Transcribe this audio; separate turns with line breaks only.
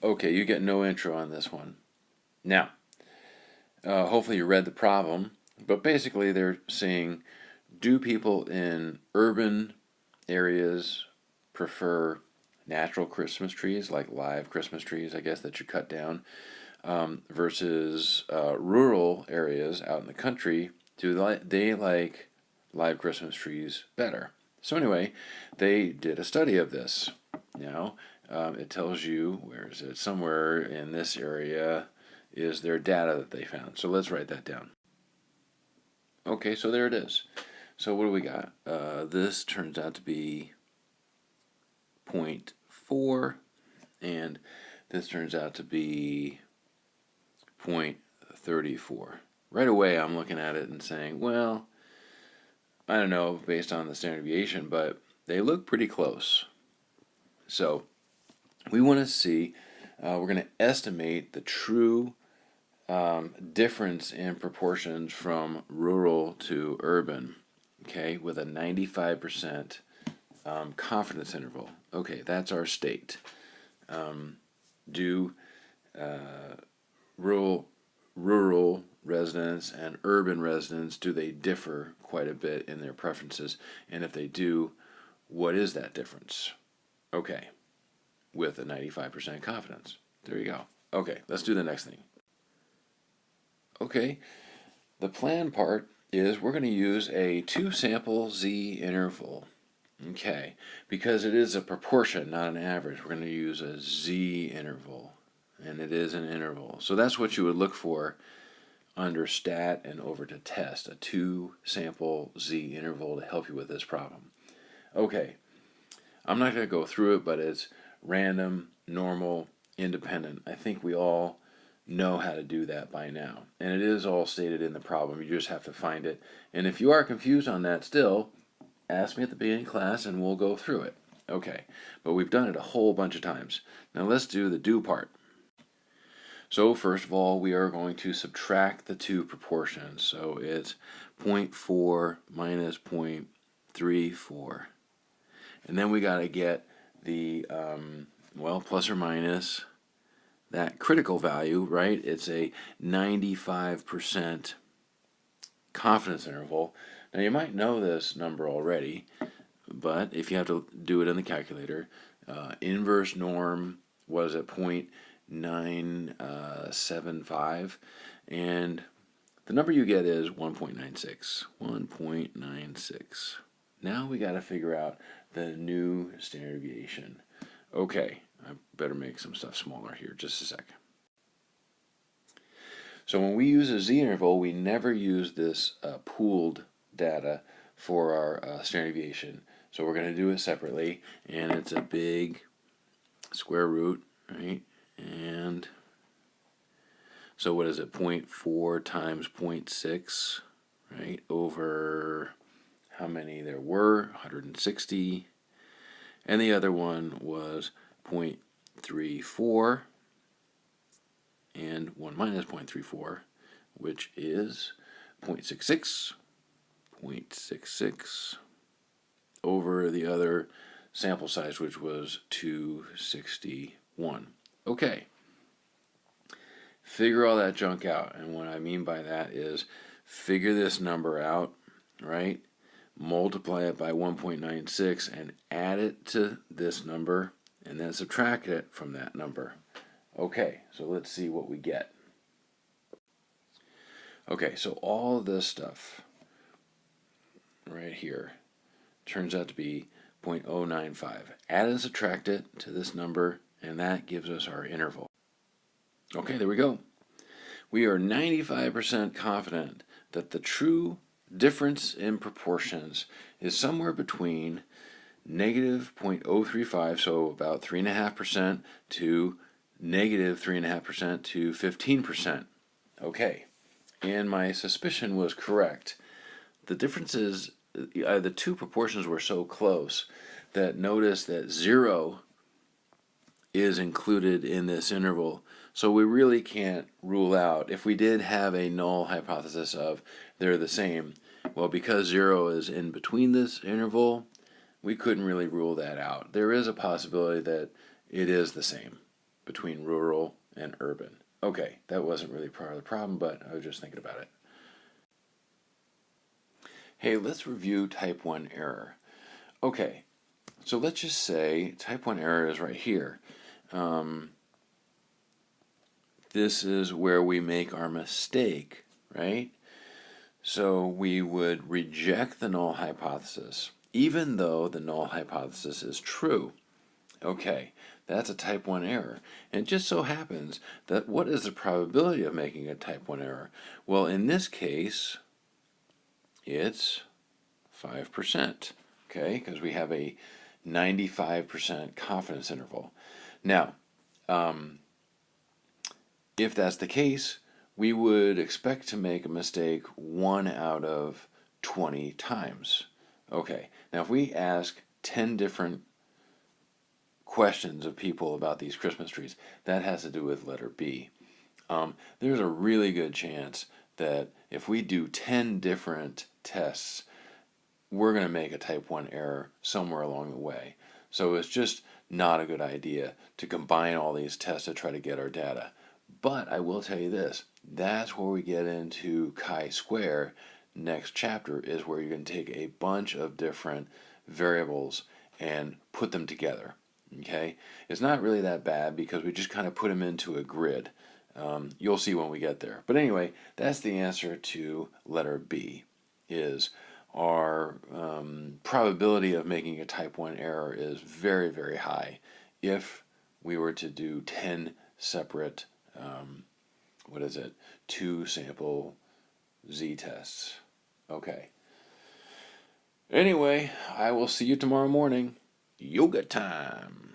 Okay, you get no intro on this one. Now, hopefully you read the problem, but basically they're saying, do people in urban areas prefer natural Christmas trees, like live Christmas trees, I guess, that you cut down, versus rural areas out in the country? Do they like live Christmas trees better? So anyway, they did a study of this. Now, it tells you, where is it? Somewhere in this area is their data that they found. So let's write that down. Okay, so there it is. So what do we got? This turns out to be 0.4, and this turns out to be 0.34. Right away, I'm looking at it and saying, well, I don't know, based on the standard deviation, but they look pretty close. So we want to see, we're going to estimate the true difference in proportions from rural to urban, okay, with a 95% confidence interval. Okay, that's our state. Do rural residents and urban residents, do they differ quite a bit in their preferences? And if they do, what is that difference? Okay, with a 95% confidence. There you go. Okay, let's do the next thing. Okay, the plan part is we're going to use a 2-sample z interval. Okay, because it is a proportion, not an average, we're going to use a z interval, and it is an interval. So that's what you would look for under stat and over to test, a 2-sample z interval to help you with this problem. Okay, I'm not going to go through it, but it's random, normal, independent. I think we all know how to do that by now. And it is all stated in the problem. You just have to find it. And if you are confused on that still, ask me at the beginning of class and we'll go through it. Okay, but we've done it a whole bunch of times. Now let's do the do part. So first of all, we are going to subtract the two proportions. So it's 0.4 minus 0.34. And then we got to get the, plus or minus that critical value, right? It's a 95% confidence interval. Now you might know this number already, but if you have to do it in the calculator, inverse norm was at 0.975, and the number you get is 1.96. 1.96. Now we got to figure out the new standard deviation. Okay, I better make some stuff smaller here, just a sec. So when we use a z-interval, we never use this pooled data for our standard deviation. So we're going to do it separately, and it's a big square root, right? And so what is it, 0.4 times 0.6, right, over how many there were, 160, and the other one was 0.34, and 1 minus 0.34, which is 0.66, 0.66 over the other sample size, which was 261. Okay, figure all that junk out, and what I mean by that is figure this number out, right? Multiply it by 1.96 and add it to this number, and then subtract it from that number. Okay, so let's see what we get. Okay, so all of this stuff right here turns out to be 0.095. Add and subtract it to this number, and that gives us our interval. Okay, there we go. We are 95% confident that the true difference in proportions is somewhere between negative 0.035, so about 3.5%, to negative 3.5% to 15%. Okay, and my suspicion was correct. The differences, the two proportions were so close that notice that 0 is included in this interval. So we really can't rule out, if we did have a null hypothesis of they're the same, well, because 0 is in between this interval, we couldn't really rule that out. There is a possibility that it is the same. between rural and urban. Okay, that wasn't really part of the problem, but I was just thinking about it. Hey, let's review type 1 error. Okay, so let's just say type 1 error is right here. This is where we make our mistake, right? So we would reject the null hypothesis, even though the null hypothesis is true. Okay, that's a type 1 error. And it just so happens that what is the probability of making a type 1 error? Well, in this case, it's 5%, okay, because we have a 95% confidence interval. Now, if that's the case, we would expect to make a mistake 1 out of 20 times. Okay, now if we ask 10 different questions of people about these Christmas trees, that has to do with letter B. There's a really good chance that if we do 10 different tests, we're going to make a type 1 error somewhere along the way. So it's just not a good idea to combine all these tests to try to get our data. But I will tell you this, that's where we get into chi-square. Next chapter is where you're going to take a bunch of different variables and put them together. Okay, it's not really that bad because we just kind of put them into a grid. You'll see when we get there. But anyway, that's the answer to letter B, is our probability of making a type 1 error is very, very high if we were to do 10 separate, 2 sample z-tests. Okay. Anyway, I will see you tomorrow morning. Yoga time.